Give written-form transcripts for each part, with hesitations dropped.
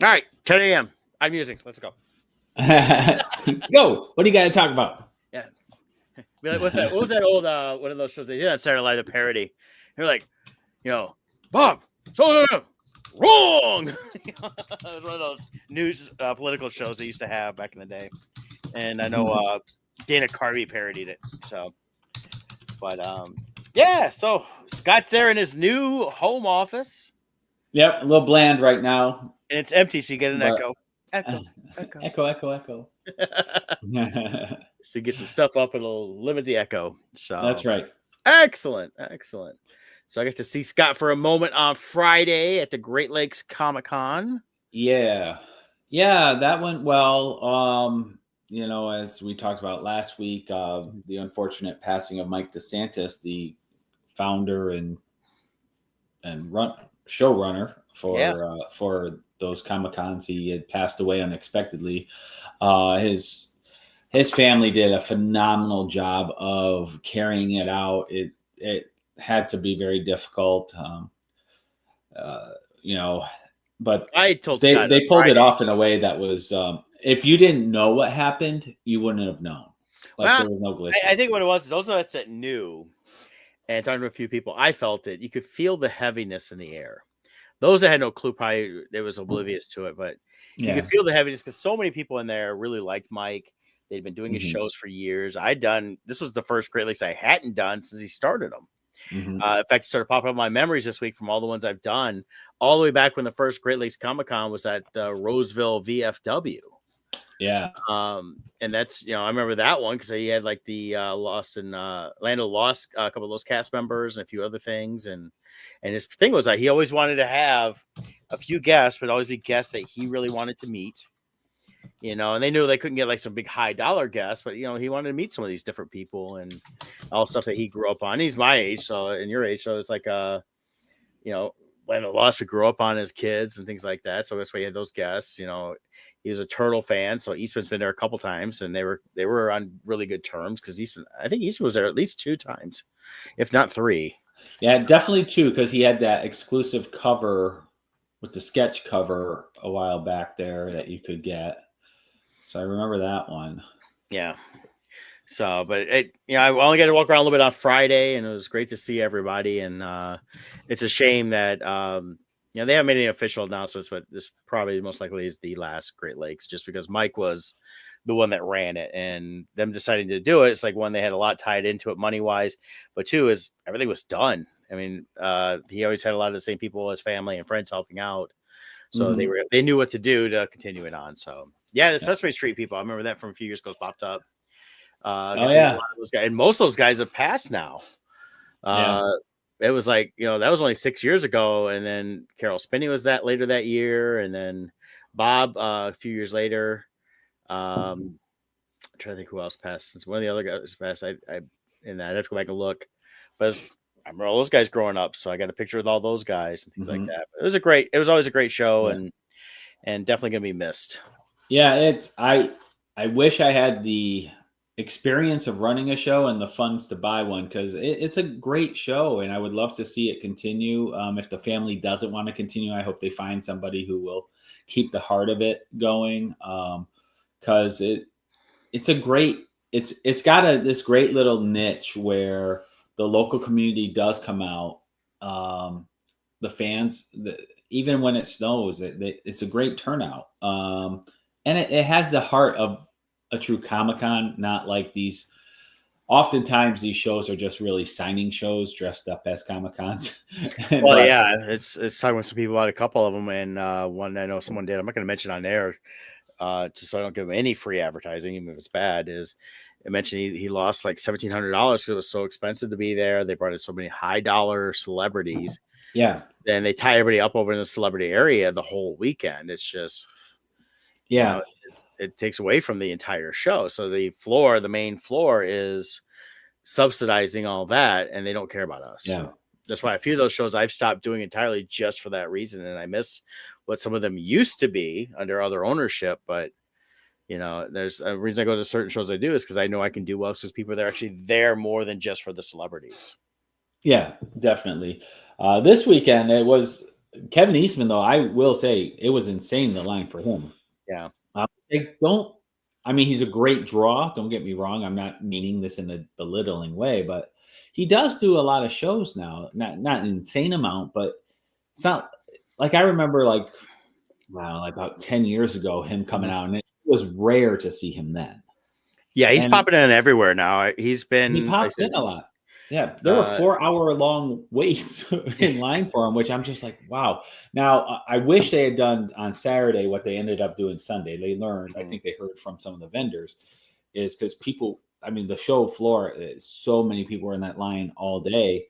All right, 10 a.m. I'm Musings. Let's go. Go. What do you got to talk about? Yeah. Be like, what's that? What was that old one of those shows they did on Saturday Night Live, the parody? They're like, Bob, so wrong. It was one of those news political shows they used to have back in the day, and I know Dana Carvey parodied it. So, but yeah. So Scott's there in his new home office. Yep, a little bland right now, and it's empty, so you get an but echo. Echo. echo. So you get some stuff up, it'll limit the echo. So That's right. Excellent. So I get to see Scott for a moment on Friday at the Great Lakes Comic Con. Yeah, that went well. As we talked about last week, the unfortunate passing of Mike DeSantis, the founder and showrunner for those Comic Cons. He had passed away unexpectedly. His family did a phenomenal job of carrying it out. It had to be very difficult, but I told they Scott pulled it off in a way that was, if you didn't know what happened, you wouldn't have known. There was no glitch. I think what it was is those of us that knew, and talking to a few people, I felt it. You could feel the heaviness in the air. Those that had no clue probably they was oblivious to it, but you could feel the heaviness because so many people in there really liked Mike. They'd been doing his shows for years. This was the first Great Lakes I hadn't done since he started them. In fact, it started popping up in my memories this week from all the ones I've done, all the way back when the first Great Lakes Comic Con was at Roseville VFW. Yeah. And that's, I remember that one because he had like the Lost and Land of Lost, a couple of those cast members and a few other things. And his thing was that he always wanted to have a few guests, but always be guests that he really wanted to meet. And they knew they couldn't get like some big high dollar guests, but he wanted to meet some of these different people and all stuff that he grew up on. He's my age, and your age, so it's like Land of Lost we grew up on as kids and things like that. So that's why he had those guests. He was a Turtle fan, so Eastman's been there a couple times, and they were on really good terms because I think Eastman was there at least 2 times, if not 3. Yeah, definitely 2 because he had that exclusive cover with the sketch cover a while back there that you could get. So I remember that one. Yeah. So, but I only got to walk around a little bit on Friday, and it was great to see everybody. And it's a shame that they haven't made any official announcements, but this probably most likely is the last Great Lakes, just because Mike was the one that ran it, and them deciding to do it. It's like, one, they had a lot tied into it money wise, but 2 is everything was done. I mean, he always had a lot of the same people as family and friends helping out, so they knew what to do to continue it on. So. Yeah, the Sesame Street people. I remember that from a few years ago. Popped up. Those guys, and most of those guys have passed now. It was like that was only 6 years ago, and then Carol Spinney was later that year, and then Bob a few years later. I'm trying to think who else passed. Since one of the other guys passed, I'd have to go back and look. But I remember all those guys growing up, so I got a picture with all those guys and things like that. But it was always a great show, and definitely gonna be missed. Yeah, I wish I had the experience of running a show and the funds to buy one, because it's a great show and I would love to see it continue. If the family doesn't want to continue, I hope they find somebody who will keep the heart of it going, because it's got this great little niche where the local community does come out. The fans, even when it snows, it's a great turnout. And it has the heart of a true Comic-Con, not like these. Oftentimes, these shows are just really signing shows dressed up as Comic-Cons. It's talking with some people about a couple of them, and one I know someone did. I'm not going to mention on air, just so I don't give them any free advertising, even if it's bad. Is it mentioned he lost like $1,700 because it was so expensive to be there. They brought in so many high dollar celebrities. Yeah, then they tie everybody up over in the celebrity area the whole weekend. It's just. It takes away from the entire show. So the main floor is subsidizing all that, and they don't care about us. Yeah. So that's why a few of those shows I've stopped doing entirely just for that reason. And I miss what some of them used to be under other ownership. But, there's a reason I go to certain shows I do is because I know I can do well because people are actually there more than just for the celebrities. Yeah, definitely. This weekend, it was Kevin Eastman, though, I will say it was insane the line for him. Yeah. They don't. I mean, he's a great draw. Don't get me wrong. I'm not meaning this in a belittling way, but he does do a lot of shows now. Not an insane amount, but it's not like I remember wow, like about 10 years ago, him coming Mhm. out, and it was rare to see him then. Yeah, he's And popping in everywhere now. He's he been, like I pops said, in a lot. Yeah, there were uh, 4-hour long waits in line for him, which I'm just like, wow. Now, I wish they had done on Saturday what they ended up doing Sunday. They learned, I mhm, think they heard from some of the vendors, is because people, I mean, the show floor, so many people were in that line all day.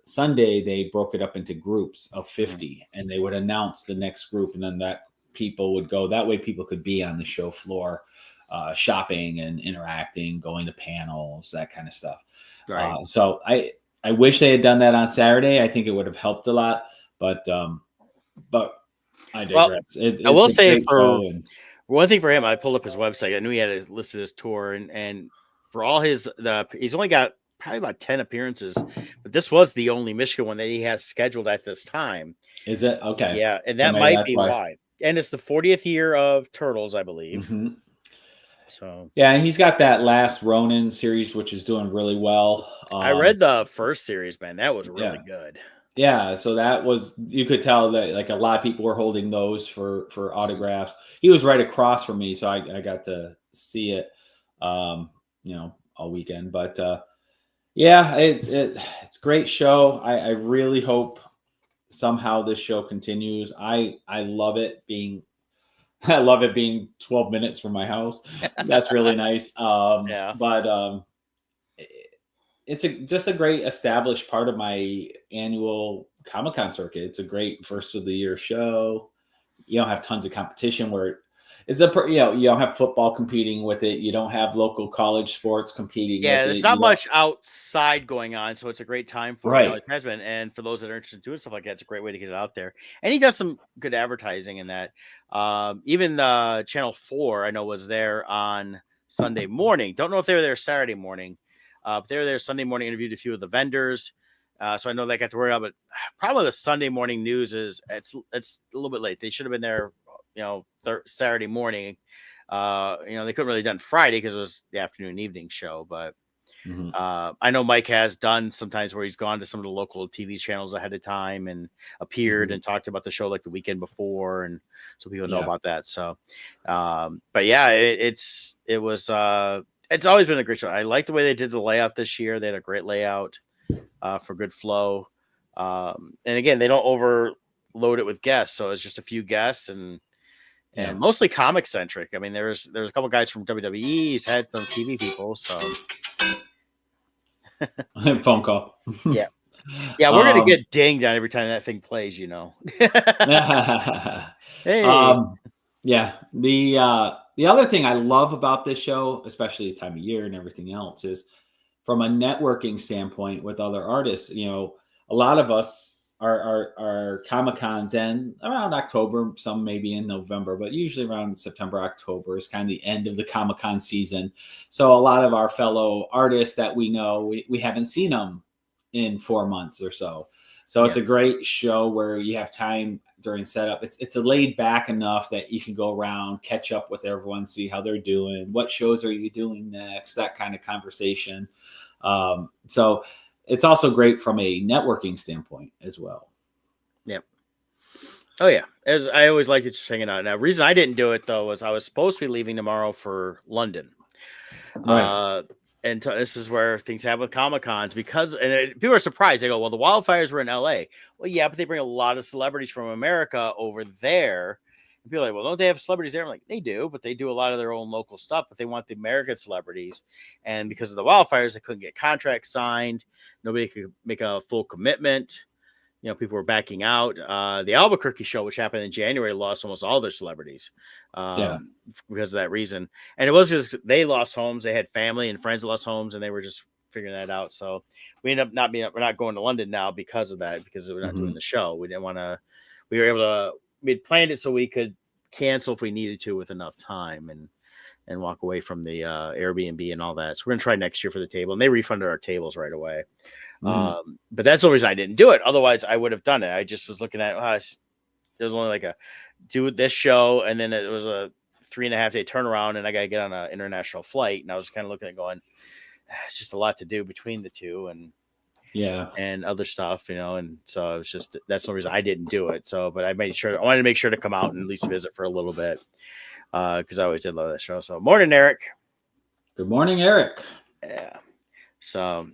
Sunday they broke it up into groups of mhm. 50, and they would announce the next group, and then that people would go. That way, people could be on the show floor, shopping and interacting, going to panels, that kind of stuff. Right. So I wish they had done that on Saturday. I think it would have helped a lot, but I Well, digress. I It's will a say great for show, and one thing for him, I pulled up his website. I knew he had listed his tour, and for all he's only got probably about 10 appearances, but this was the only Michigan one that he has scheduled at this time. is it okay? Yeah, and So that maybe might that's be why. why. And it's the 40th year of Turtles, I believe. Hmm. So Yeah, and he's got that last Ronin series, which is doing really well. I read the first series, man. That was really Yeah, good. yeah. So that was, you could tell that like a lot of people were holding those for Mhm. autographs. He was right across from me, so I got to see it, um, all weekend. But yeah, it's a great show. I really hope somehow this show continues. I love it being I love it being 12 minutes from my house. That's really nice. Yeah. But it's just a great established part of my annual Comic Con circuit. It's a great first of the year show. You don't have tons of competition where you don't have football competing with it. You don't have local college sports competing Yeah, with there's it. not You don't much outside going on, so it's a great time for it. right. It has been, and for those that are interested in doing stuff like that, it's a great way to get it out there. And he does some good advertising in that. Even Channel 4, I know, was there on Sunday morning. Don't know if they were there Saturday morning, but they were there Sunday morning. Interviewed a few of the vendors, so I know they got to worry out. But probably the Sunday morning news is it's a little bit late. They should have been there, Saturday morning. They couldn't really done Friday because it was the afternoon evening show, but Mhm. I know Mike has done sometimes where he's gone to some of the local TV channels ahead of time and appeared Mhm. and talked about the show like the weekend before, and so people know Yeah. about that. So, but yeah, it's always been a great show. I like the way they did the layout this year. They had a great layout for good flow, and again, they don't overload it with guests, so it's just a few guests and Yeah. mostly comic centric. I mean, there's a couple guys from WWE. He's had some TV people, so Phone call. yeah. Yeah, we're gonna um, get dinged on every time that thing plays. Hey. um, yeah. The other thing I love about this show, especially the time of year and everything else, is from a networking standpoint with other artists. A lot of us are Comic Cons and around October, some maybe in November, but usually around September, October is kind of the end of the Comic Con season. So a lot of our fellow artists that we know, we haven't seen them in 4 months or so. So it's Yeah. a great show where you have time during setup. It's a laid back enough that you can go around, catch up with everyone, see how they're doing, what shows are you doing next, that kind of conversation. So it's also great from a networking standpoint as well. Yep. Oh yeah. As I always liked it just hanging out. Now, reason I didn't do it though was I was supposed to be leaving tomorrow for London. Right. Uh and this is where things happen with Comic Cons because people are surprised. They go, "Well, the wildfires were in LA." Well, yeah, but they bring a lot of celebrities from America over there. And people are like, "Well, don't they have celebrities there?" I'm like, "They do, but they do a lot of their own local stuff. But they want the American celebrities, and because of the wildfires, they couldn't get contracts signed. Nobody could make a full commitment. People were backing out. The Albuquerque show, which happened in January, lost almost all their celebrities Yeah. because of that reason. And it was just they lost homes. They had family and friends that lost homes, and they were just figuring that out. So we ended up we're not going to London now because of that, because we're not doing Hmm. the show. We didn't want to. We were able to. We'd planned it so we could cancel if we needed to with enough time and walk away from the Airbnb and all that. So we're gonna try next year for the table, and they refunded our tables right away. But that's the reason I didn't do it. Otherwise, I would have done it. I just was looking at there's only like a do this show, and then it was a 3.5 day turnaround, and I got to get on an international flight. And I was kind of looking at going, it's just a lot to do between the two, and other stuff, and so it was just that's the reason I didn't do it. So, but I wanted to make sure to come out and at least visit for a little bit because I always did love that show. So, morning, Eric. Good morning, Eric. Yeah. So,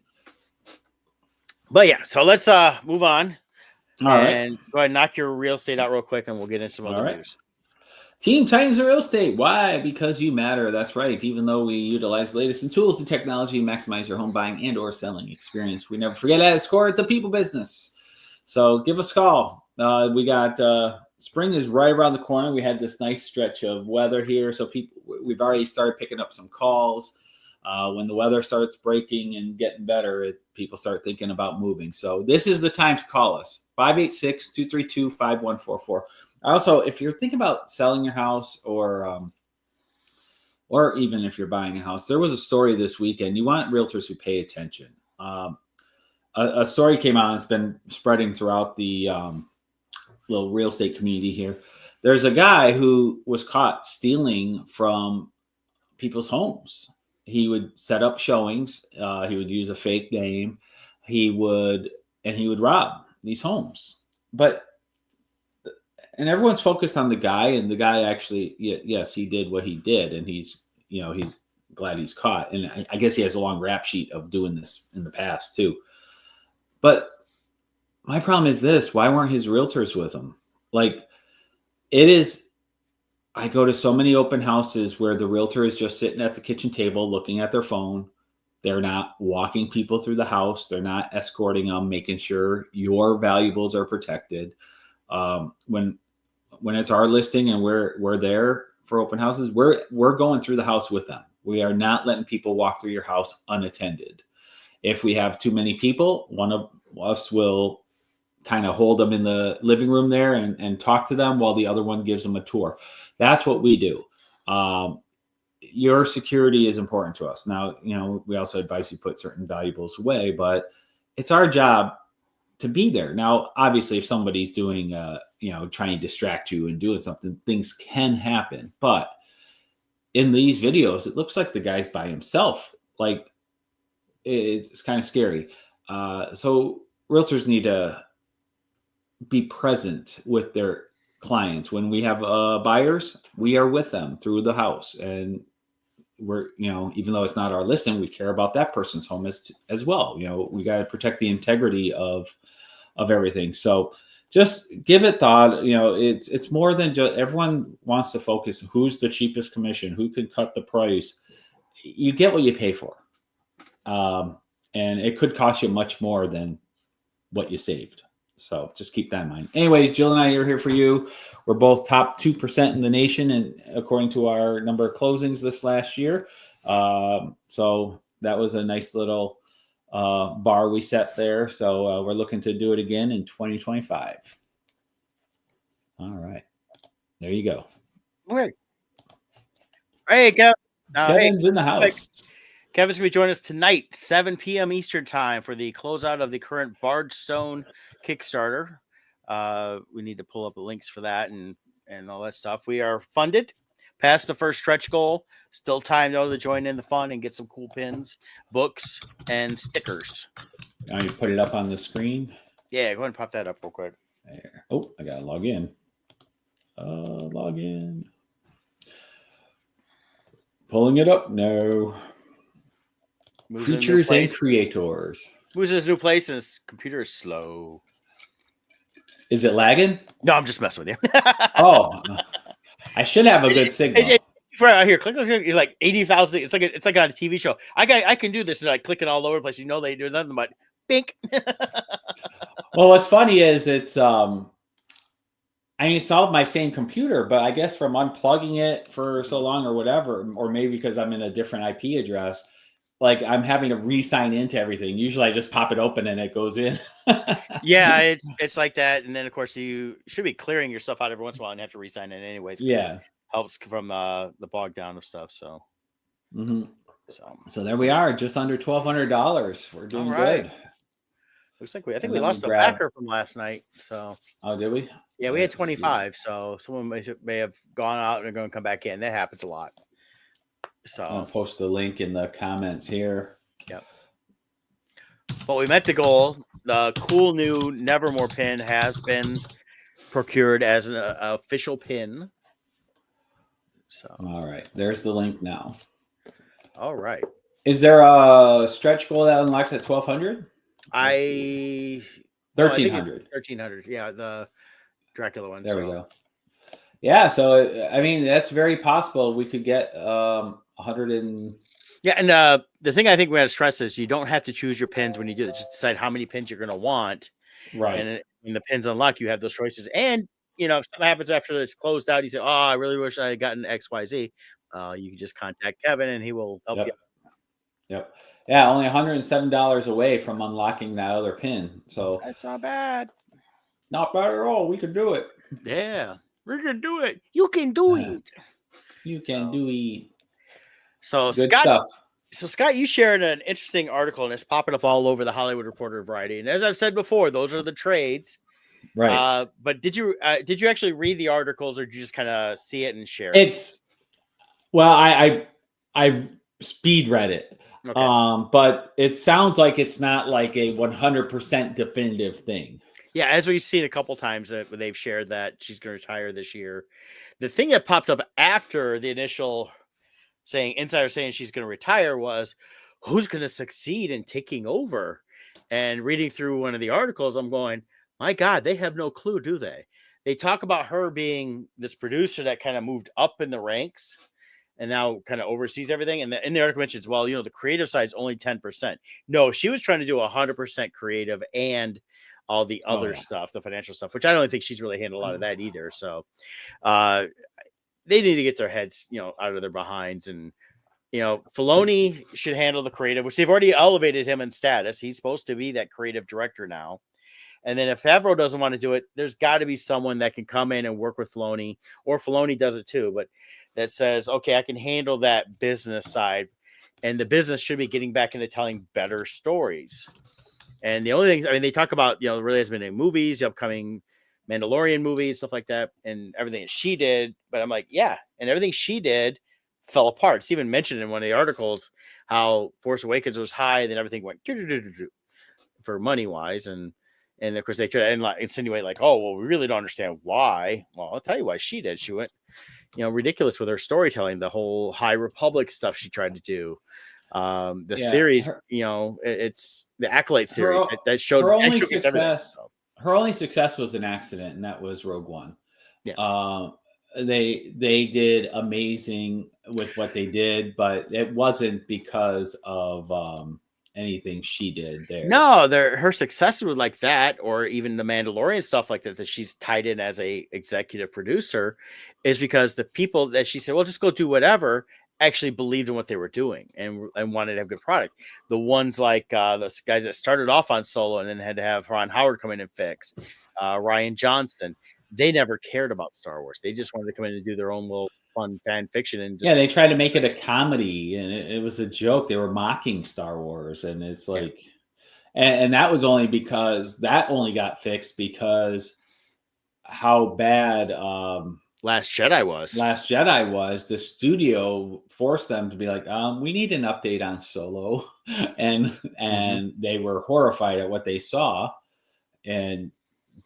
but yeah, so let's move on. All right. And go ahead and knock your real estate out real quick, and we'll get into some other news. Team Titans Real Estate. Why? Because you matter. That's right. Even though we utilize the latest in tools and technology to maximize your home buying and or selling experience, we never forget at its core, it's a people business. So give us a call. We got spring is right around the corner. We had this nice stretch of weather here. So we've already started picking up some calls. When the weather starts breaking and getting better, people start thinking about moving. So this is the time to call us. 586-232-5144. Also, if you're thinking about selling your house or even if you're buying a house, there was a story this weekend. You want realtors who pay attention. A story came out and it's been spreading throughout the little real estate community here. There's a guy who was caught stealing from people's homes. He would set up showings. He would use a fake name. He would rob these homes. And everyone's focused on the guy, and the guy actually, yes, he did what he did, and he's glad he's caught. And I guess he has a long rap sheet of doing this in the past too. But my problem is this: why weren't his realtors with him? I go to so many open houses where the realtor is just sitting at the kitchen table looking at their phone. They're not walking people through the house. They're not escorting them, making sure your valuables are protected. When it's our listing and we're there for open houses, we're going through the house with them. We are not letting people walk through your house unattended. If we have too many people, one of us will kind of hold them in the living room there and talk to them while the other one gives them a tour. That's what we do. Your security is important to us. Now, we also advise you put certain valuables away, but it's our job to be there. Now, obviously, if somebody's doing, trying to distract you and doing something, things can happen. But in these videos, it looks like the guy's by himself. Like, it's kind of scary. So realtors need to be present with their clients. When we have buyers, we are with them through the house. And we're, even though it's not our listing, we care about that person's home as well. We got to protect the integrity of everything. So just give it thought. It's more than just, everyone wants to focus who's the cheapest commission, who can cut the price. You get what you pay for. And it could cost you much more than what you saved. So just keep that in mind. Anyways, Jill and I are here for you. We're both top 2% in the nation, and according to our number of closings this last year. So that was a nice little bar we set there. So we're looking to do it again in 2025. All right. There you go. Okay. Hey, Kevin. Kevin's in the house. Kevin's going to be joining us tonight, 7 p.m. Eastern time for the closeout of the current Bardstone Kickstarter. We need to pull up the links for that and all that stuff. We are funded past the first stretch goal. Still time though to join in the fun and get some cool pins, books, and stickers. Now you put it up on the screen. Yeah, go ahead and pop that up real quick. There. Oh, I gotta log in. Log in. Pulling it up. No. Features and creators. Moves to this new place and his computer is slow. Is it lagging? No, I'm just messing with you. Oh, I should have a good signal. Right here, click here. You're like 80,000. It's like on a TV show. I can do this and like clicking all over the place. They do nothing but bink. Well, what's funny is it's it's all my same computer, but I guess from unplugging it for so long or whatever, or maybe because I'm in a different IP address, like I'm having to re-sign into everything. Usually I just pop it open and it goes in. Yeah, it's like that. And then of course you should be clearing your stuff out every once in a while and have to re-sign in anyways. Yeah. Helps from the bog down of stuff. So. Mm-hmm. So there we are, just under $1,200. We're doing good. Looks like I think And we let me lost a grab. backer from last night. So Oh, did we? yeah, we had Let's see. 25. So someone may have gone out and are going to come back in. That happens a lot. I'll So post the link in the comments here. yep. But we met the goal. The cool new Nevermore pin has been procured as an official pin. So All right, there's the link now. all right. Is there a stretch goal that unlocks at 1200? I think it's 1300. 1300. Yeah, the Dracula one. There So we go. Yeah, so I mean that's very possible. We could get 100 and yeah, and the thing I think we have to stress is you don't have to choose your pins when you do it. Just decide how many pins you're going to want, right. and when the pins unlock, you have those choices. And if something happens after it's closed out, you say, "Oh, I really wish I had gotten X, Y, Z." You can just contact Kevin, and he will help you. Yep. Yep. Yeah, only $107 away from unlocking that other pin. So That's not bad. not bad at all. We could do it. Yeah, we can do it. You can do it. You can do it. So Good Scott, stuff. Scott, you shared an interesting article, and it's popping up all over the Hollywood Reporter variety. And as I've said before, those are the trades. Right. But did you actually read the articles, or did you just kind of see it and share it? It's well, I speed read it. Okay. But it sounds like it's not like a 100% definitive thing. Yeah, as we've seen a couple times that they've shared that she's going to retire this year. The thing that popped up after the initial insider saying she's going to retire was who's going to succeed in taking over. And reading through one of the articles, I'm going, my God, they have no clue, do they? They talk about her being this producer that kind of moved up in the ranks and now kind of oversees everything. And in the article mentions, well, the creative side is only 10%. No, she was trying to do 100% creative and all the other stuff, the financial stuff, which I don't think she's really handled a lot of that either. So they need to get their heads, out of their behinds. And, Filoni should handle the creative, which they've already elevated him in status. He's supposed to be that creative director now. And then if Favreau doesn't want to do it, there's got to be someone that can come in and work with Filoni, or Filoni does it too, but that says, okay, I can handle that business side. And the business should be getting back into telling better stories. And the only things, they talk about, really has been in movies, the upcoming Mandalorian movie and stuff like that, and everything that she did. But I'm like, yeah. And everything she did fell apart. It's even mentioned in one of the articles how Force Awakens was high, and then everything went for money wise. And of course they try to insinuate like, oh, well, we really don't understand why. Well, I'll tell you why she did. She went, ridiculous with her storytelling, the whole High Republic stuff she tried to do. Series, it's the Acolyte series that showed her only success. Everything, so. Her only success was an accident, and that was Rogue One. Yeah. They did amazing with what they did, but it wasn't because of anything she did there. No, her success was like that, or even the Mandalorian stuff like that she's tied in as a executive producer, is because the people that she said, well, just go do whatever, actually believed in what they were doing and wanted to have good product. The ones like those guys that started off on Solo and then had to have Ron Howard come in and fix, Rian Johnson, they never cared about Star Wars. They just wanted to come in and do their own little fun fan fiction. And they tried to make it a comedy, and it was a joke. They were mocking Star Wars, and it's like, and that was only because that only got fixed because how bad Last Jedi was. The studio forced them to be like, we need an update on Solo, and they were horrified at what they saw, and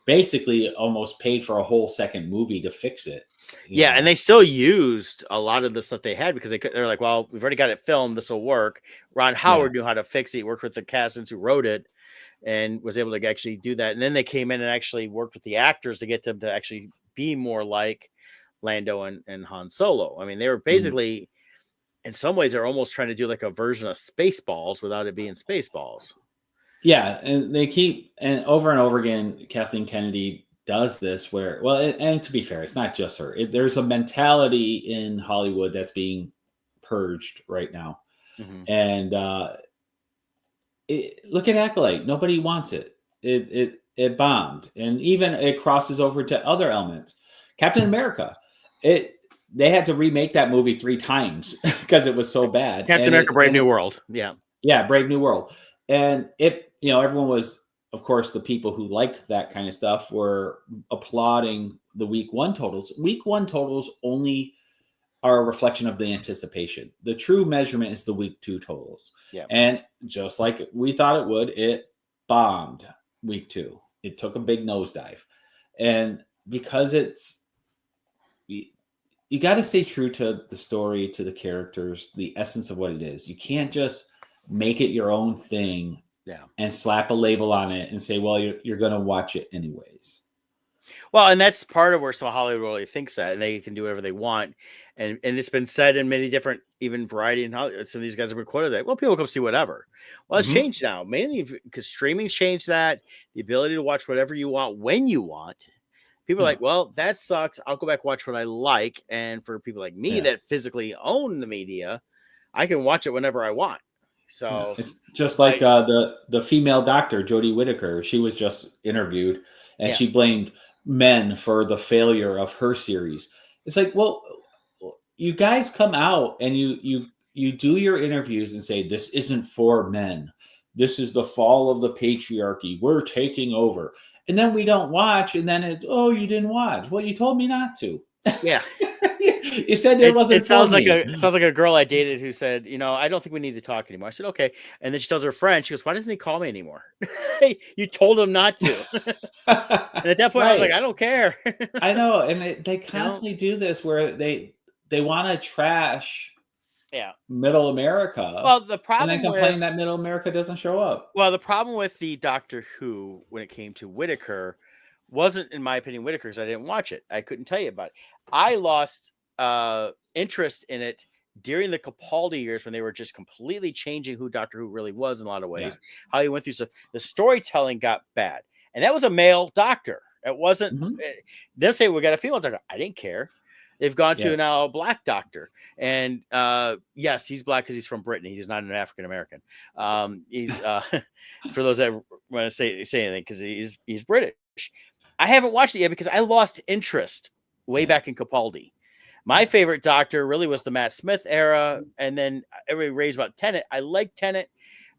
basically almost paid for a whole second movie to fix it. Yeah, and they still used a lot of the stuff they had because they're like, well, we've already got it filmed. This will work. Ron Howard knew how to fix it. He worked with the cast who wrote it and was able to actually do that. And then they came in and actually worked with the actors to get them to actually be more like Lando and Han Solo. I mean, they were basically, in some ways, they're almost trying to do like a version of Spaceballs without it being Spaceballs. Yeah, and they keep, and over again, Kathleen Kennedy does this where, well, and to be fair, it's not just her. There's a mentality in Hollywood that's being purged right now. And look at Acolyte. Nobody wants it. It bombed. And even it crosses over to other elements. Captain America, they had to remake that movie 3 times because it was so bad. Captain America, Brave New World. Yeah. Yeah, Brave New World. And everyone was of course, the people who like that kind of stuff were applauding the week one totals. Week one totals only are a reflection of the anticipation. The true measurement is the week two totals. Yeah. And just like we thought it would, it bombed week two. It took a big nosedive. And because you got to stay true to the story, to the characters, the essence of what it is. You can't just make it your own thing and slap a label on it and say, well, you're going to watch it anyways. Well, and that's part of where some Hollywood really thinks that, and they can do whatever they want. And it's been said in many different, even variety in Hollywood. Some of these guys have been quoted that, well, people come see whatever. Well, it's changed now, mainly because streaming's changed that, the ability to watch whatever you want when you want. People are like, well, that sucks. I'll go back and watch what I like. And for people like me that physically own the media, I can watch it whenever I want. So it's just like the female doctor, Jodie Whittaker. She was just interviewed, and she blamed men for the failure of her series. It's like, well, you guys come out and you do your interviews and say, this isn't for men. This is the fall of the patriarchy. We're taking over. And then we don't watch, and then it's, oh, you didn't watch. Well, you told me not to. Yeah. You said it wasn't. It sounds like a girl I dated who said, I don't think we need to talk anymore. I said, okay. And then she tells her friend, she goes, why doesn't he call me anymore? You told him not to. And at that point, I was like, I don't care. I know. And they constantly do this where they want to trash Middle America. Well, the problem and then complain that Middle America doesn't show up. Well, the problem with the Doctor Who when it came to Whittaker wasn't, in my opinion, Whittaker, because I didn't watch it. I couldn't tell you about it. I lost interest in it during the Capaldi years when they were just completely changing who Doctor Who really was in a lot of ways. How he went through stuff. The storytelling got bad, and that was a male doctor. It wasn't. They'll say we got a female doctor. I didn't care. They've gone to now a black doctor, and yes, he's black because he's from Britain. He's not an African American. He's for those that want to say anything, because he's British. I haven't watched it yet because I lost interest way back in Capaldi. My favorite Doctor really was the Matt Smith era, and then everybody raves about Tennant. I like Tennant,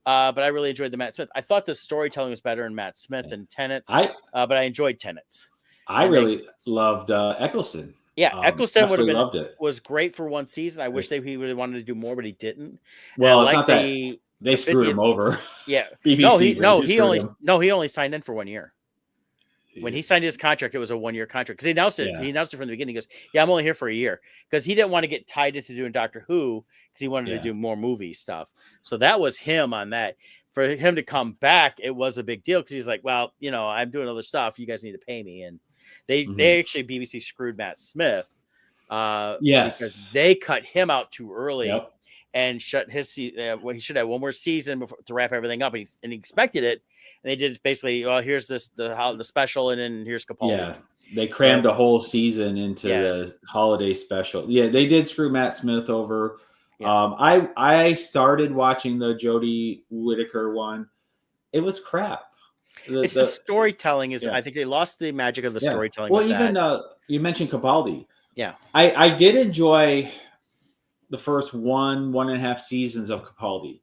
but I really enjoyed the Matt Smith. I thought the storytelling was better in Matt Smith than Tennant's, but I enjoyed Tennant's. I really loved Eccleston. Yeah, Eccleston was great for one season. I wish he would have wanted to do more, but he didn't. Well, it's not that they screwed him over. Yeah, BBC, he only signed in for 1 year. When he signed his contract, it was a 1 year contract because he announced it. He announced it from the beginning. He goes, "Yeah, I'm only here for a year," because he didn't want to get tied into doing Doctor Who because he wanted to do more movie stuff. So that was him on that. For him to come back, it was a big deal because he's like, "Well, I'm doing other stuff. You guys need to pay me." And they actually BBC screwed Matt Smith. Because they cut him out too early and shut his. He should have one more season to wrap everything up, and he expected it. And they did basically, here's the special, and then here's Capaldi. Yeah, they crammed a whole season into the holiday special. Yeah, they did screw Matt Smith over. Yeah. I started watching the Jodie Whittaker one. It was crap. The storytelling is. I think they lost the magic of the storytelling. Well, even you mentioned Capaldi. Yeah, I did enjoy the first 1.5 seasons of Capaldi.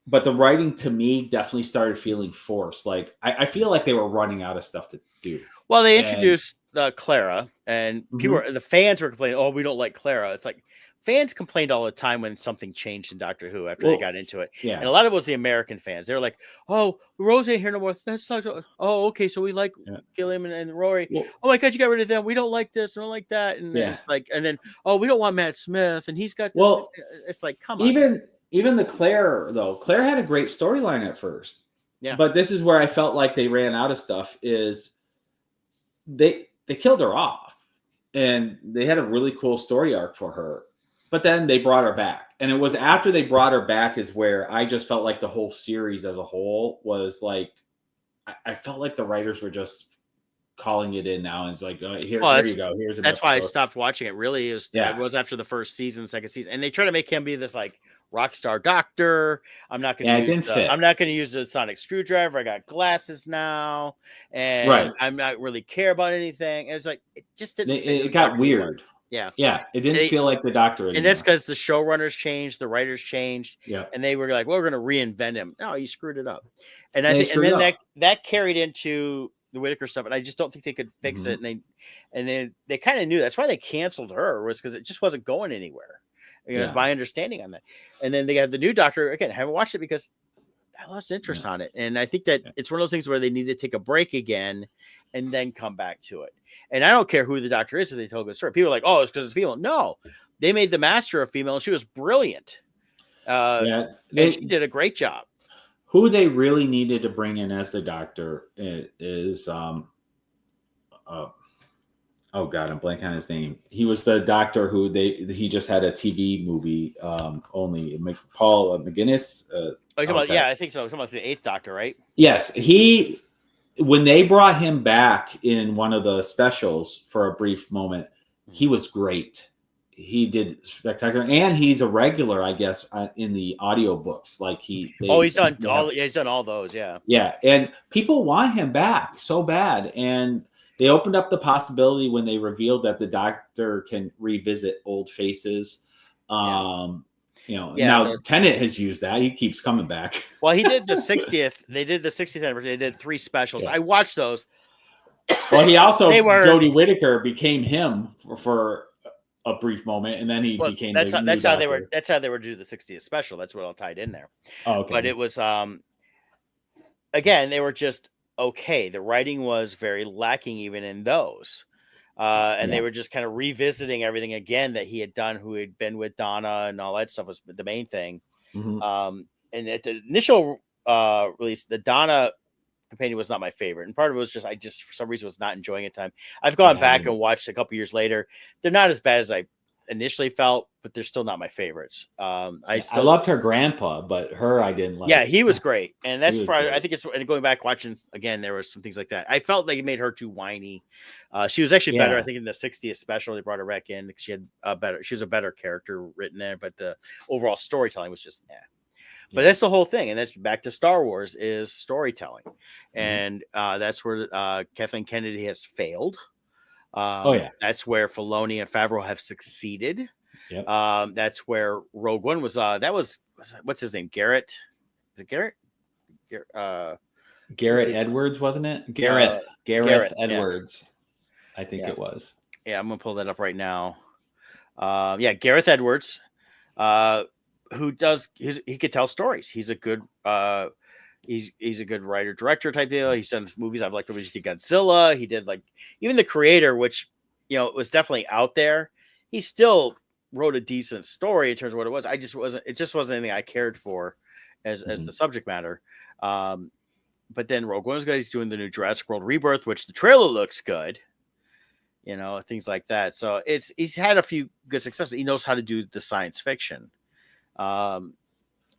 But the writing to me definitely started feeling forced. Like I feel like they were running out of stuff to do. Well, they introduced Clara, and the fans were complaining, "Oh, we don't like Clara." It's like fans complained all the time when something changed in Doctor Who after they got into it. Yeah. And a lot of it was the American fans. They were like, "Oh, Rose ain't here no more. That's not. Oh, okay, so we like Gilliam and Rory. Well, oh my God, you got rid of them. We don't like this. We don't like that." And it's like, and then we don't want Matt Smith, and he's got this. Well, it's like, come on. Even the Claire had a great storyline at first. Yeah. But this is where I felt like they ran out of stuff is they killed her off and they had a really cool story arc for her. But then they brought her back. And it was after they brought her back is where I just felt like the whole series as a whole was like, I felt like the writers were just calling it in now. And it's like, here you go. Here's that's why I stopped watching it. Really, it was after the first season, second season. And they try to make him be this like rock star doctor. I'm not going to use the sonic screwdriver. I got glasses now, and I'm not really care about anything. And it's like it just didn't. It got weird. Yeah. Yeah, it didn't feel like the Doctor And that's anymore. because the showrunners changed, the writers changed, Yeah, and they were like, "Well, we're going to reinvent him." No, you screwed it up. And I they think, and screwed then up. that carried into the Whitaker stuff, and I just don't think they could fix Mhm. it. And they kind of knew that's why they canceled her, was because it just wasn't going anywhere. It's Yeah, my understanding on that. And then they had the new Doctor again. I haven't watched it because I lost interest yeah, on it, and I think that yeah. it's one of those things where they need to take a break again, and then come back to it. And I don't care who the Doctor is if they tell a good story. People are like, "Oh, it's because it's female." No, they made the Master a female, and she was brilliant, uh, Yeah, and she they did a great job. who they really needed to bring in as the Doctor is uh, oh god, I'm blanking on his name. He was the Doctor who he just had a TV movie only. Paul McGinnis. Oh, you talking Oh about, god, yeah, I think so. You're talking about the Eighth Doctor, right? yes, he. When they brought him back in one of the specials for a brief moment, he Mhm. was great. He did spectacular, and he's a regular, I guess, in the audiobooks. Like Oh, he's done they have, all. Yeah, he's done all those. Yeah, yeah, and people want him back so bad, and they opened up the possibility when they revealed that the Doctor can revisit old faces. yeah, Um, yeah. now Tennant has used that; he keeps coming back. Well, he did the 60th. They did the 60th anniversary. They did 3 specials. Yeah. I watched those. Well, he They also were, Jodie Whittaker became him for a brief moment, and then he well. became the That's how new that's how they were. Doctor. That's how they were do the 60th special. That's what all tied in there. Oh, But okay. it was again, they were just okay. The writing was very lacking even in those. And they Yeah. were just kind of revisiting everything again that he had done, who had been with Donna and all that stuff was the main thing. Hmm. And at the initial release, the Donna companion was not my favorite. And part of it was just, I just, for some reason, was not enjoying it time. I've gone Yeah, I back didn't. and watched a couple years later. They're not as bad as I initially felt, but they're still not my favorites. I Yeah, I still, loved her grandpa, but her I didn't yeah, like. he was great, and He that's was probably. I great. think it's, and going back watching again, there was some things like that. I felt like it made her too whiny. She was actually better, I Yeah. think, in the 60th special. They brought her back in because she had a better. She was a better character written there, but the overall storytelling was just. But Yeah. that's the whole thing, and that's back to Star Wars is storytelling, Hmm. and that's where Kathleen Kennedy has failed. Oh yeah. That's where Filoni and Favreau have succeeded. Yep. That's where Rogue One was. That was what's his name? Garrett. Is it Garrett? Garrett Edwards, wasn't it? Uh, Gareth Yeah, Edwards. I think yeah, it was. yeah. I'm gonna pull that up right now. Yeah, Gareth Edwards, who does he could tell stories. He's a good he's a good writer director type deal. He's done movies. I've liked him. He did Godzilla. He did like even The Creator, which was definitely out there. He still wrote a decent story in terms of what it was. It just wasn't anything I cared for as Mhm. the subject matter. But then Rogue One's good. He's doing the new Jurassic World Rebirth, which the trailer looks good. Things like that. So he's had a few good successes. He knows how to do the science fiction. Um,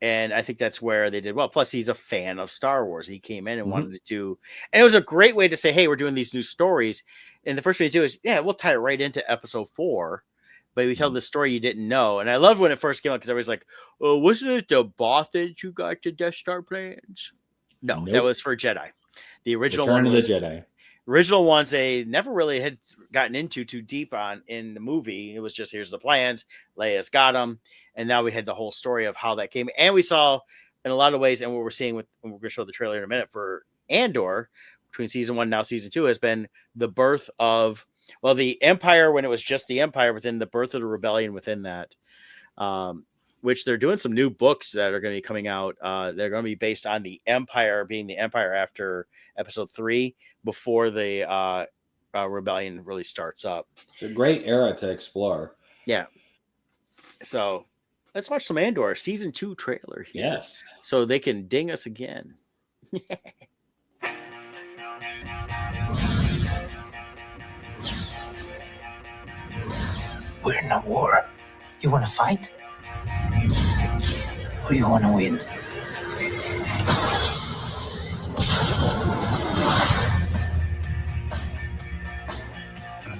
and I think that's where they did well. Plus, he's a fan of Star Wars. He came in and Mhm. wanted to do, and it was a great way to say, "Hey, we're doing these new stories." And the first thing to do is, yeah, we'll tie it right into Episode 4, but we tell Mhm. the story you didn't know. And I loved when it first came out because everybody's like, "Oh, wasn't it the Both that you got the Death Star plans?" No, that Nope. was for Jedi. The original Return one of the was Jedi. original ones they never really had gotten into too deep on in the movie. It was just here's the plans, Leia's got them, and now we had the whole story of how that came. And we saw in a lot of ways, and what we're seeing with, and we're going to show the trailer in a minute for Andor between season 1 and now season 2 has been the birth of, well, the Empire when it was just the Empire, but then the birth of the rebellion within that. Which they're doing some new books that are going to be coming out. They're going to be based on the Empire being the Empire after Episode 3, before the rebellion really starts up. It's a great era to explore. Yeah. So let's watch some Andor season 2 trailer here, Yes. so they can ding us again. We're in a war. You want to fight? Or you want to win?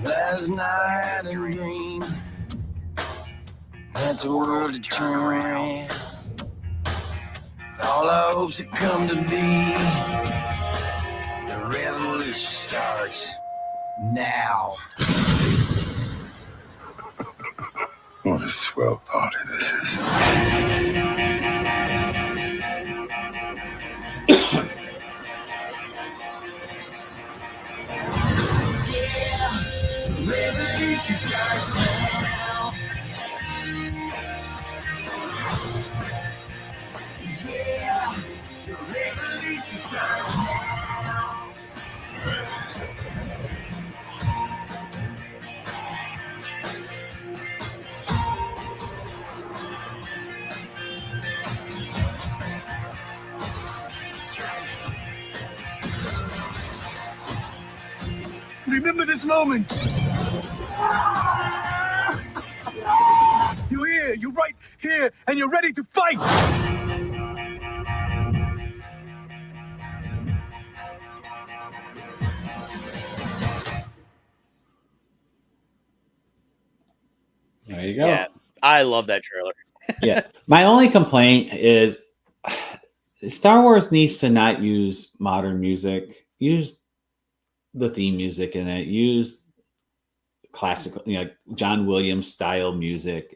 Last night I had a dream that the world had turned around. All our hopes had come to be. The revolution starts now. What a swell party this is. Remember this moment. You're here, you're right here, and you're ready to fight. There you go. Yeah, I love that trailer. Yeah. My only complaint is Star Wars needs to not use modern music. Use the theme music in it. Use classical, John Williams style music.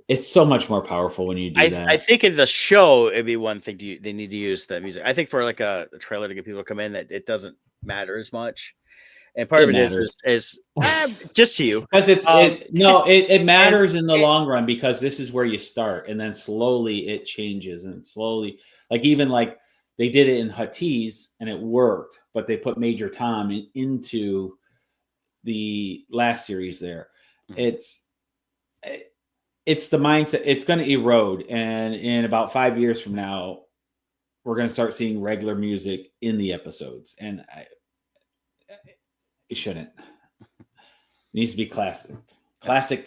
It's so much more powerful when you do that. I think in the show it'd be one thing they need to use that music. I think for like a trailer to get people to come in, that it doesn't matter as much. And part of it is just to you, because it matters in the long run, because this is where you start, and then slowly it changes, and slowly, even they did it in Huttese and it worked, but they put Major Tom into the last series there. Mm-hmm. It's the mindset. It's going to erode, and in about 5 years from now, we're going to start seeing regular music in the episodes, and it shouldn't. It needs to be classic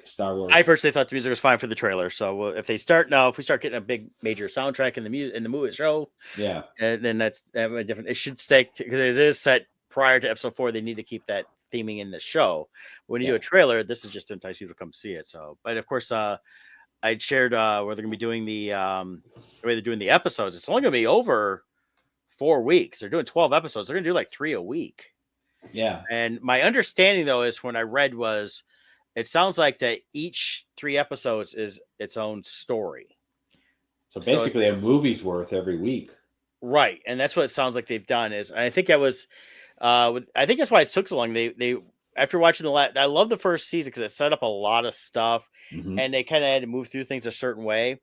Star Wars. I personally thought the music was fine for the trailer. So if we start getting a big major soundtrack in the movie show, yeah, then that's a different. It should stay because it is set prior to episode 4. They need to keep that theming in the show. When you do a trailer, this is just to entice people to come see it. So, but of course, I shared where they're going to be doing the way they're doing the episodes. It's only going to be over 4 weeks. They're doing 12 episodes. They're going to do like 3 a week. Yeah. And my understanding though is when I read was it sounds like that each 3 episodes is its own story. So basically a movie's worth every week. Right. And that's what it sounds like they've done is, I think that was I think that's why it took so long. They after watching I love the first season because it set up a lot of stuff, mm-hmm. and they kind of had to move through things a certain way,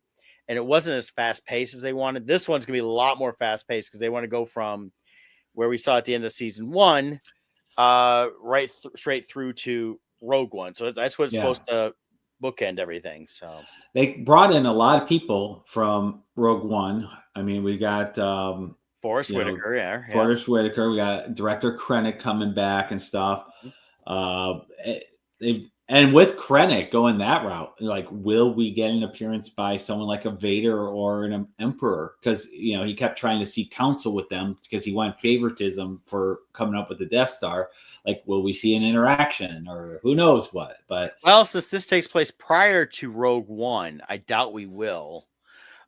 and it wasn't as fast paced as they wanted. This one's gonna be a lot more fast paced because they want to go from where we saw at the end of season 1, straight through to Rogue One. So that's what it's supposed to bookend everything. So they brought in a lot of people from Rogue One. I mean, we got Forrest Whitaker, Forrest Whitaker. We got director Krennic coming back and stuff. And with Krennic going that route, will we get an appearance by someone like a Vader or an Emperor? Because he kept trying to seek counsel with them because he wanted favoritism for coming up with the Death Star. Will we see an interaction or who knows what? But since this takes place prior to Rogue One, I doubt we will.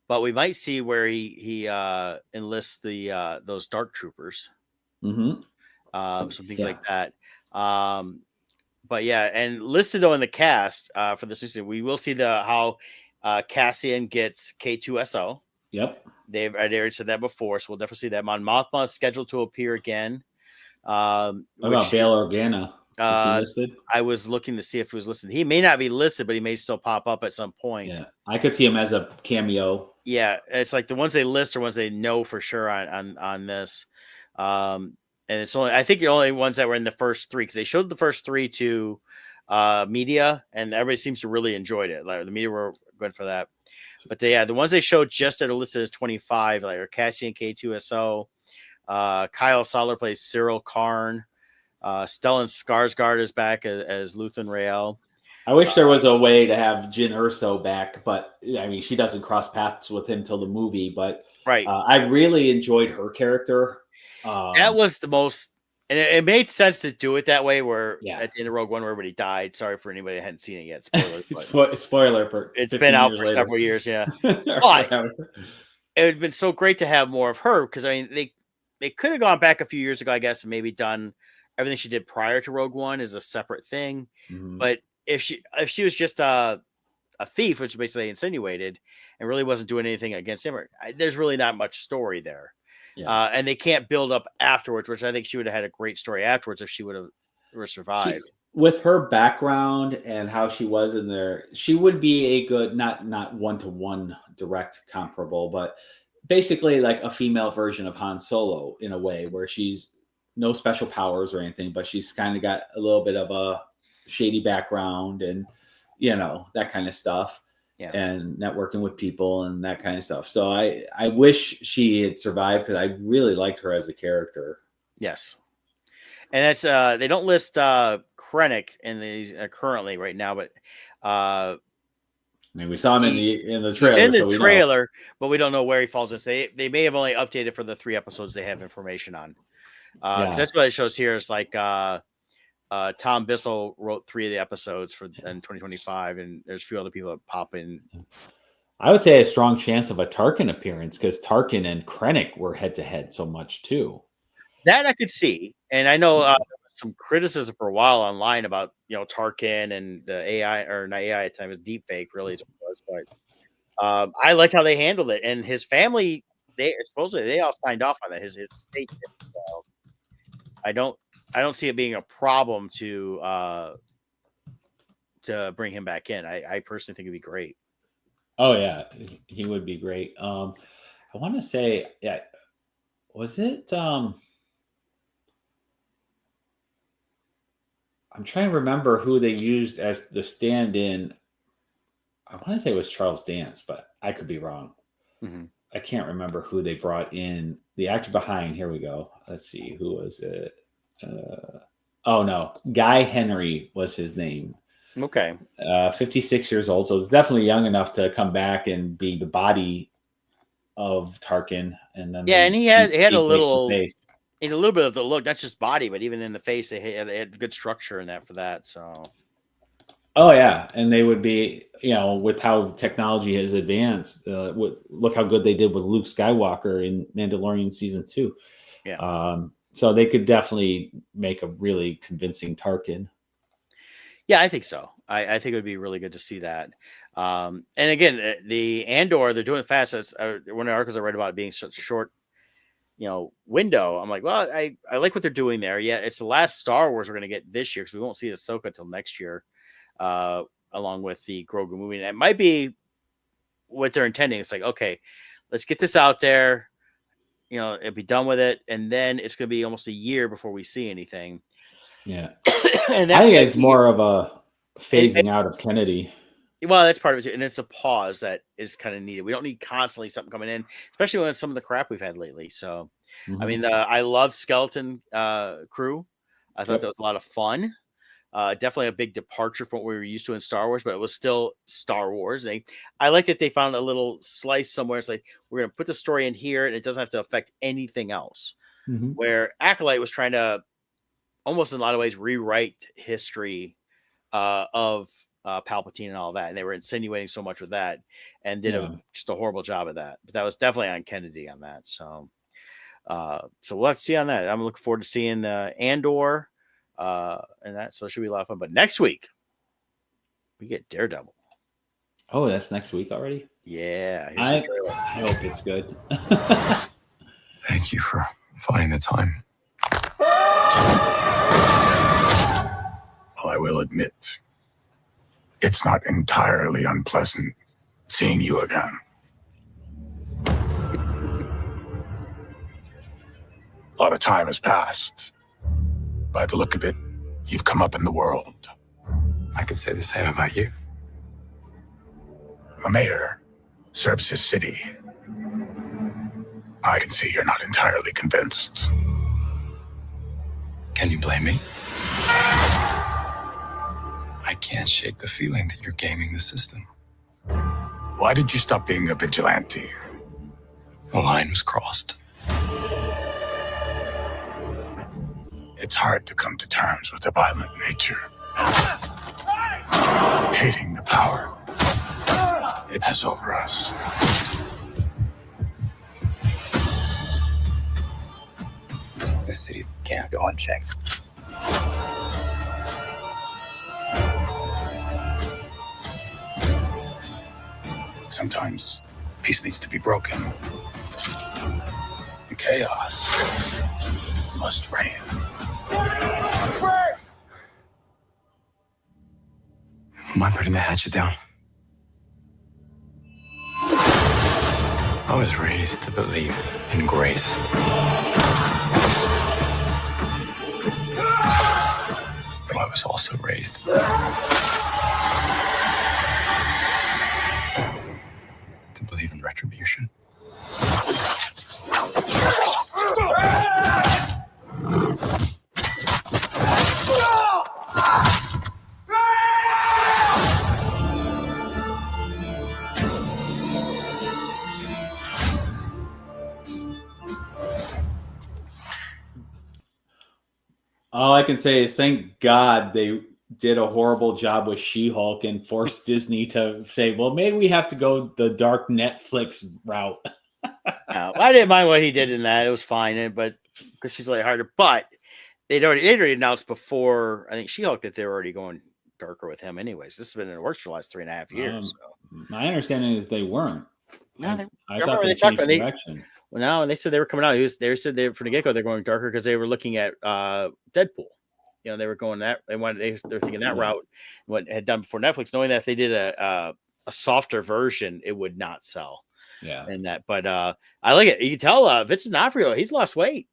But we might see where he enlists those dark troopers, mm-hmm. Some things like that. But yeah, and listed though in the cast for this season, we will see how Cassian gets K2SO. Yep, I already said that before, so we'll definitely see that. Mon Mothma is scheduled to appear again. What about Bail Organa? Is he listed? I was looking to see if he was listed. He may not be listed, but he may still pop up at some point. Yeah, I could see him as a cameo. Yeah, it's like the ones they list are ones they know for sure on this. And it's only, I think the only ones that were in the first 3, because they showed the first 3 to media, and everybody seems to really enjoyed it. The media were good for that. But the ones they showed just that are listed as 25, are Cassian K2SO. Kyle Soller plays Cyril Karn. Stellan Skarsgård is back as Luthen Rael. I wish there was a way to have Jyn Erso back, but I mean, she doesn't cross paths with him till the movie. But right, I really enjoyed her character. That was the most, and it made sense to do it that way. Where at the end of Rogue One, where everybody died. Sorry for anybody that hadn't seen it yet. Spoilers. Spoiler for it's been out for several years. Yeah, but it would have been so great to have more of her because I mean they could have gone back a few years ago, I guess, and maybe done everything she did prior to Rogue One is a separate thing. Mm-hmm. But if she was just a thief, which basically insinuated, and really wasn't doing anything against him, there's really not much story there. Yeah. And they can't build up afterwards, which I think she would have had a great story afterwards if she would have survived. With her background and how she was in there, she would be a good, not one-to-one direct comparable, but basically like a female version of Han Solo in a way, where she's no special powers or anything, but she's kind of got a little bit of a shady background and, that kind of stuff. Yeah. And networking with people and that kind of stuff. So I wish she had survived, because I really liked her as a character. Yes. And that's they don't list Krennic in these currently right now, but I mean, we saw him in the trailer. He's in the trailer, but we don't know where he falls in. They may have only updated for the 3 episodes they have information on. Because that's what it shows here. Is like Tom Bissell wrote 3 of the episodes in 2025, and there's a few other people that pop in. I would say a strong chance of a Tarkin appearance, because Tarkin and Krennic were head to head so much too. That I could see, and I know some criticism for a while online about Tarkin and the AI, or not AI at the time, was deep fake, really is what it was. But I liked how they handled it, and his family, they supposedly all signed off on that. His estate. So I don't see it being a problem to bring him back in. I personally think it'd be great. Oh yeah, he would be great. I want to say, yeah, was it? I'm trying to remember who they used as the stand-in. I want to say it was Charles Dance, but I could be wrong. Mm-hmm. I can't remember who they brought in. The actor behind, here we go. Let's see, who was it? Oh no, Guy Henry was his name. Okay. 56 years old, so it's definitely young enough to come back and be the body of Tarkin. And then and he had a little face. In a little bit of the look, not just body, but even in the face, they had good structure in that for that. So, oh yeah, and they would be, with how technology has advanced, look how good they did with Luke Skywalker in Mandalorian season 2. Yeah. So they could definitely make a really convincing Tarkin. Yeah, I think so. I think it would be really good to see that. And again, the Andor, they're doing it fast. It's one of the articles I read about it being such a short window. I'm like, well, I like what they're doing there. Yeah, it's the last Star Wars we're going to get this year, because we won't see Ahsoka until next year, along with the Grogu movie. And it might be what they're intending. It's like, okay, let's get this out there, and be done with it, and then it's going to be almost a year before we see anything. Yeah, and I think it's more of a phasing out of Kennedy. Well, that's part of it too, and it's a pause that is kind of needed. We don't need constantly something coming in, especially when some of the crap we've had lately. So, I mean, I loved Skeleton Crew. I thought that was a lot of fun. Definitely a big departure from what we were used to in Star Wars, but it was still Star Wars. I like that they found a little slice somewhere. It's like, we're going to put the story in here, and it doesn't have to affect anything else. Where Acolyte was trying to, almost in a lot of ways, rewrite history of Palpatine and all that, and they were insinuating so much with that, and did just a horrible job of that. But that was definitely on Kennedy on that. So we'll have to see on that. I'm looking forward to seeing Andor and that. So it should be a lot of fun. But next week we get Daredevil. Oh, that's next week already? Yeah. I hope it's good. Thank you for finding the time. Well, I will admit, it's not entirely unpleasant seeing you again. A lot of time has passed. By the look of it, you've come up in the world. I could say the same about you. The mayor serves his city. I can see you're not entirely convinced. Can you blame me? I can't shake the feeling that you're gaming the system. Why did you stop being a vigilante? The line was crossed. It's hard to come to terms with a violent nature. Hating the power it has over us. The city can't go unchecked. Sometimes peace needs to be broken. And chaos must reign. Mind putting the hatchet down? I was raised to believe in grace. But I was also raised to believe in retribution. All I can say is thank God they did a horrible job with She-Hulk and forced Disney to say, well, maybe we have to go the dark Netflix route. I didn't mind what he did in that. It was fine, but because she's lighthearted. But they'd already announced before, I think She-Hulk, that they were already going darker with him anyways. This has been in the works for the last 3.5 years. So. My understanding is they weren't. No, I thought they changed direction. Well, no, they said they were coming out. They said they from the get-go they're going darker because they were looking at Deadpool. You know, they were going that they were thinking that route. What had done before Netflix, knowing that if they did a softer version, it would not sell. Yeah, and that, but I like it. You can tell Vincent D'Onofrio, he's lost weight.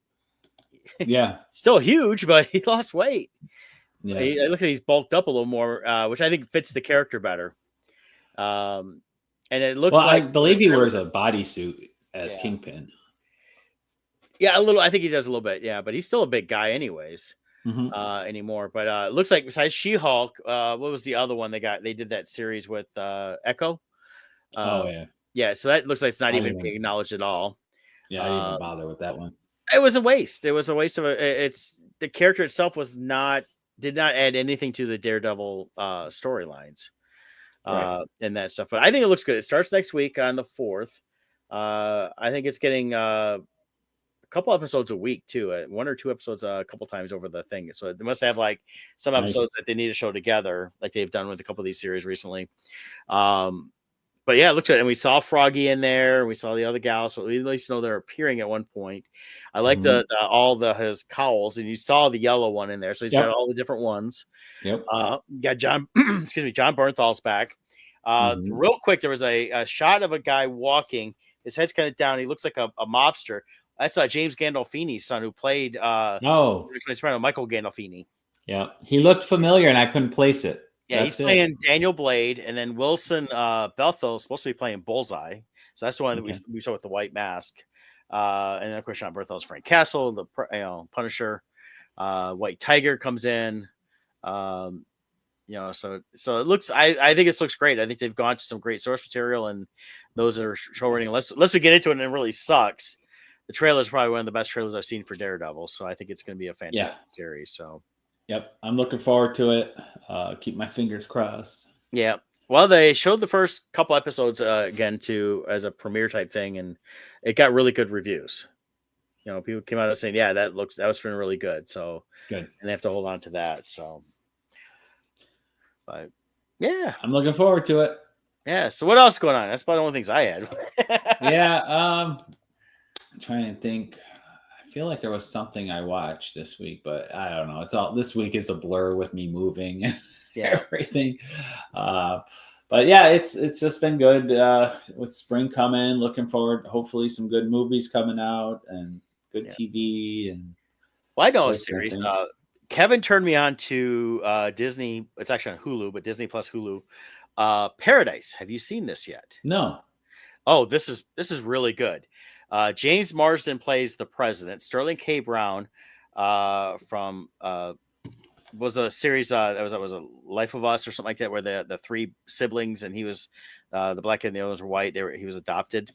Yeah, still huge, but he lost weight. Yeah, it looks like he's bulked up a little more, which I think fits the character better. And it looks like I believe he wears a bodysuit as Kingpin. Yeah, a little. I think he does a little bit. Yeah, but he's still a big guy, anyways. Anymore. But it looks like besides She-Hulk, what was the other one they got? They did that series with Echo. Yeah. So that looks like it's not even being acknowledged at all. Yeah, I didn't even bother with that one. It was a waste. It was a waste of it's the character itself did not add anything to the Daredevil storylines. And that stuff. But I think it looks good. It starts next week on the 4th. I think it's getting a couple episodes a week too, 1 or 2 episodes a couple times over the thing. So they must have like some episodes that they need to show together, like they've done with a couple of these series recently. But yeah, it looks good. And we saw Froggy in there, and we saw the other gal, so we at least know they're appearing at one point. I like his cowls, and you saw the yellow one in there, so he's got all the different ones. Got John, excuse me, John Bernthal's back. Real quick, there was a shot of a guy walking. His head's kind of down. He looks like a mobster. That's James Gandolfini's son, who played Michael Gandolfini. Yeah, he looked familiar, and I couldn't place it. Yeah, he's playing Daniel Blade, and then Wilson Bethel is supposed to be playing Bullseye. So that's the one that we saw with the white mask. And then, of course, Sean Berthel's Frank Castle, the Punisher. White Tiger comes in. So it looks. I think this looks great. I think they've gone to some great source material, and those are show running. Unless we get into it and it really sucks. The trailer is probably one of the best trailers I've seen for Daredevil, so I think it's going to be a fantastic series. So. Yep, I'm looking forward to it. Keep my fingers crossed. Yeah. Well, they showed the first couple episodes again as a premiere type thing, and it got really good reviews. You know, people came out saying, "Yeah, that was been really good." So good, and they have to hold on to that. So, but yeah, I'm looking forward to it. Yeah. So what else is going on? That's about the only things I had. I'm trying to think. I feel like there was something I watched this week, but I don't know. This week is a blur with me moving and everything. But yeah, it's just been good with spring coming. Looking forward, hopefully, some good movies coming out and good TV. And I know a series. Kevin turned me on to Disney. It's actually on Hulu, but Disney plus Hulu. Paradise. Have you seen this yet? No. Oh, this is really good. James Marsden plays the president. Sterling K. Brown from was a series that was a Life of Us or something like that, where the 3 siblings, and he was the black and the others were white. He was adopted.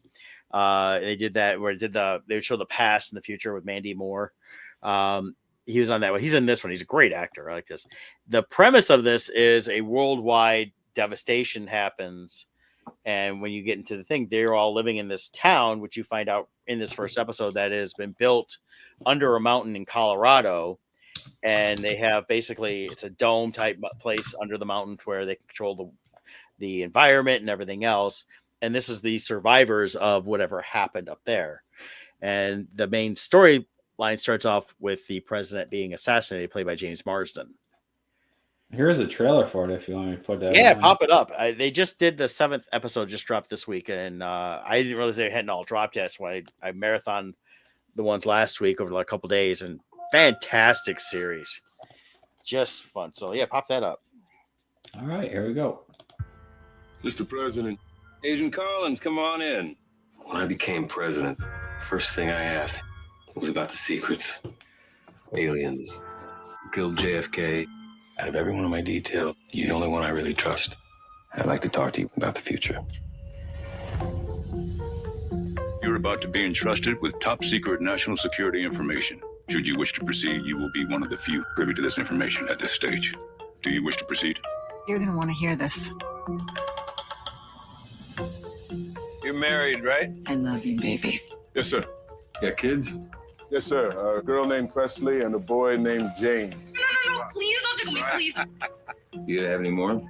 They did that where they would show the past and the future with Mandy Moore. He was on that one. He's in this one. He's a great actor. I like this. The premise of this is a worldwide devastation happens. And when you get into the thing, they're all living in this town, which you find out in this first episode that has been built under a mountain in Colorado. And they have it's a dome type place under the mountain where they control the environment and everything else. and this is the survivors of whatever happened up there. And the main storyline starts off with the president being assassinated, played by James Marsden. Here's a trailer for it if you want me to put that Yeah, on. pop it up. They just did the 7th episode, just dropped this week, and I didn't realize they hadn't all dropped yet. So I marathon the ones last week over like a couple days, and fantastic series, just fun. So yeah, pop that up. All right, here we go. Mr. President, Agent Collins, come on in. when I became president, first thing I asked was about the secrets. Aliens. Who killed JFK. Out of everyone in my detail, you're the only one I really trust. I'd like to talk to you about the future. You're about to be entrusted with top secret national security information. Should you wish to proceed, you will be one of the few privy to this information at this stage. Do you wish to proceed? You're gonna want to hear this. You're married, right? I love you, baby. Yes, sir. Got kids? Yes, sir. A girl named Presley and a boy named James. No, please don't tickle me, please. You gonna have any more?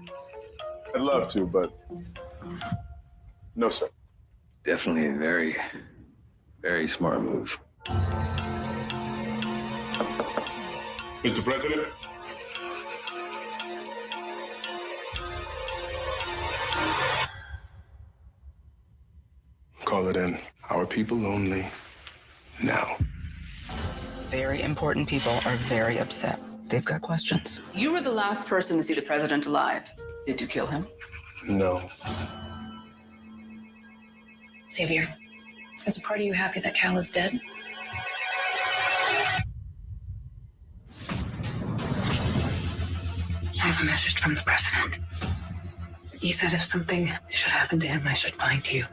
I'd love to, but no, sir. Definitely a very, very smart move. Mr. President? Call it in. Our people only. Now. Very important people are very upset. They've got questions. You were the last person to see the president alive. Did you kill him? No. Xavier, is a part of you happy that Cal is dead? I have a message from the president. He said if something should happen to him, I should find you.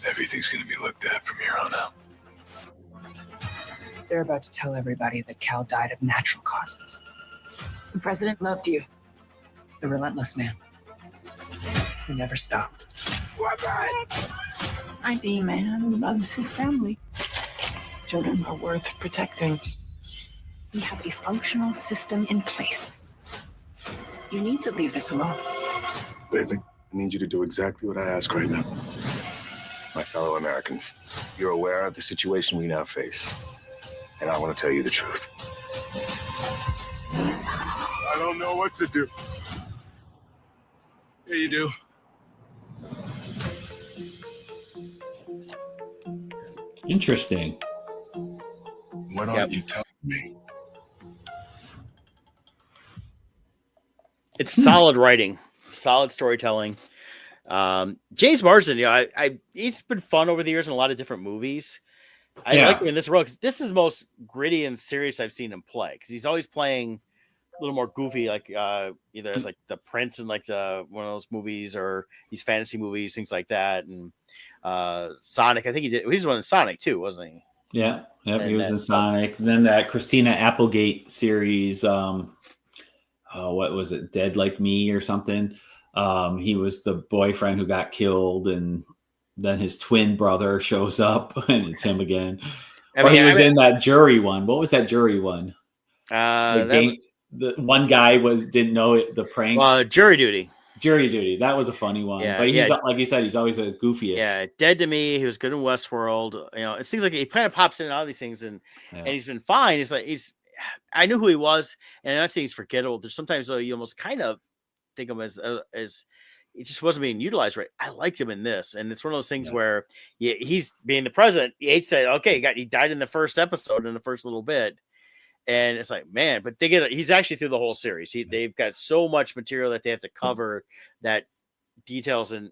Everything's gonna be looked at from here on out. They're about to tell everybody that Cal died of natural causes. The president loved you. The relentless man. He never stopped. I see a man who loves his family. Children are worth protecting. We have a functional system in place. You need to leave this alone. Baby, I need you to do exactly what I ask right now. My fellow Americans, you're aware of the situation we now face. And I want to tell you the truth. I don't know what to do. Yeah, you do. Interesting. What aren't you telling me? It's solid writing, solid storytelling. James Marsden, he's been fun over the years in a lot of different movies. I like him in this role because this is the most gritty and serious I've seen him play. Because he's always playing a little more goofy, like either as like the Prince in like one of those movies, or these fantasy movies, things like that. And Sonic, I think he was one in Sonic too, wasn't he? Yeah, yep, And he was in that's- Sonic. And then that Christina Applegate series, what was it, Dead Like Me or something? He was the boyfriend who got killed, and then his twin brother shows up, and it's him again. He was in that jury one. What was that jury one? The one guy didn't know it, the prank. Jury Duty. Jury Duty. That was a funny one. Yeah, but he's yeah. like you said, he's always a goofy. Yeah, Dead to Me. He was good in Westworld. It seems like he kind of pops in and out of these things, and he's been fine. It's like I knew who he was, and I'm not saying he's forgettable. There's sometimes though you almost kind of think of him as he just wasn't being utilized right. I liked him in this, and it's one of those things where he's being the president. He said, okay, he died in the first episode in the first little bit, and it's like, man, but he's actually through the whole series. They've got so much material that they have to cover that details and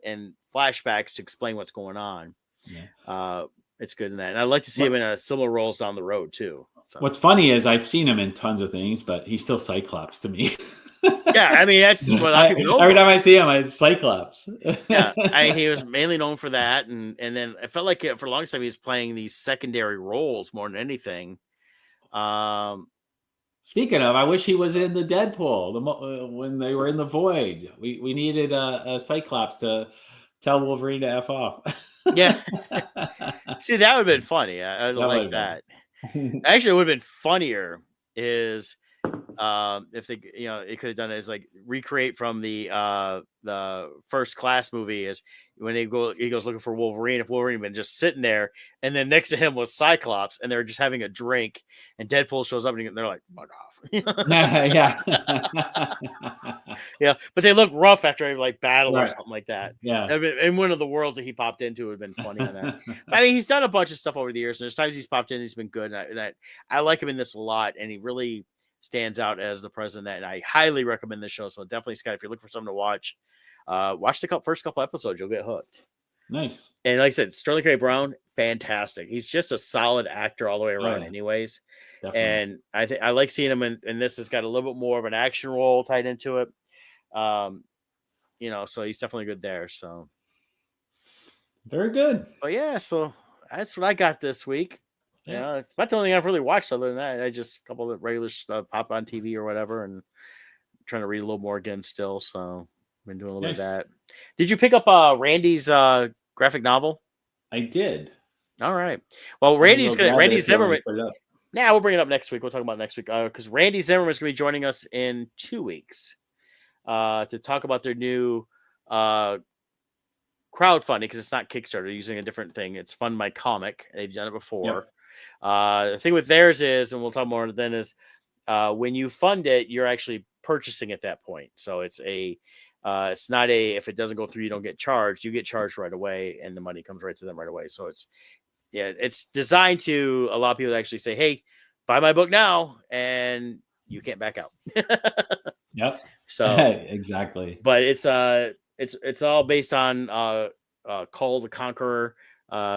flashbacks to explain what's going on. Yeah. It's good in that, and I'd like to see him in similar roles down the road too. So. What's funny is I've seen him in tons of things, but he's still Cyclops to me. Yeah, I mean that's what every time I see him, it's Cyclops. Yeah, he was mainly known for that, and then I felt like for a long time he was playing these secondary roles more than anything. Speaking of, I wish he was in the Deadpool when they were in the Void. We needed a Cyclops to tell Wolverine to F off. Yeah, see, that would have been funny. I like that. Actually, it would have been funnier is If they, it could have done it as like recreate from the First Class movie is when he goes looking for Wolverine. If Wolverine had been just sitting there, and then next to him was Cyclops, and they're just having a drink, and Deadpool shows up, and they're like, "Fuck off." Yeah. Yeah, but they look rough after a battle or Right. something like that. Yeah. In one of the worlds that he popped into would have been funny on that. But, I mean, he's done a bunch of stuff over the years, and there's times he's popped in, he's been good. And I like him in this a lot, and he really stands out as the president. And I highly recommend this show. So definitely, Scott, if you're looking for something to watch the first couple episodes, you'll get hooked. Nice. And like I said, Sterling K. Brown, fantastic. He's just a solid actor all the way around, yeah. anyways. Definitely. And I like seeing him in this. Has got a little bit more of an action role tied into it. So he's definitely good there. So very good. But yeah, so that's what I got this week. Yeah, it's about the only thing I've really watched. Other than that, I just a couple of regular stuff pop on TV or whatever, and trying to read a little more again still. So I've been doing a little bit of that. Did you pick up Randy's graphic novel? I did. All right. Well, Randy Zimmerman. Yeah, we'll bring it up next week. We'll talk about it next week because Randy Zimmerman is going to be joining us in 2 weeks to talk about their new crowdfunding, because it's not Kickstarter. They're using a different thing. It's Fund My Comic. They've done it before. Yep. The thing with theirs is, and we'll talk more then, is when you fund it, you're actually purchasing at that point. So it's it's not if it doesn't go through, you don't get charged. You get charged right away, and the money comes right to them right away. So it's designed to allow people to actually say, "Hey, buy my book now," and you can't back out. Yep. So exactly. But it's all based on Call the Conqueror,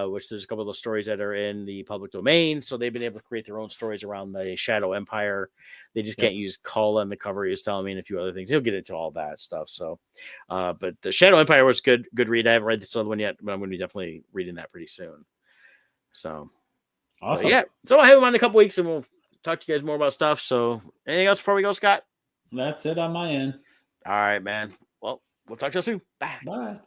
which there's a couple of those stories that are in the public domain. So they've been able to create their own stories around the Shadow Empire. They just can't use Call on the cover. He was telling me, and a few other things. He'll get into all that stuff. So, but the Shadow Empire was good read. I haven't read this other one yet, but I'm going to be definitely reading that pretty soon. So awesome. Yeah. So I'll have him on in a couple weeks, and we'll talk to you guys more about stuff. So anything else before we go, Scott? That's it on my end. All right, man. Well, we'll talk to you soon. Bye. Bye.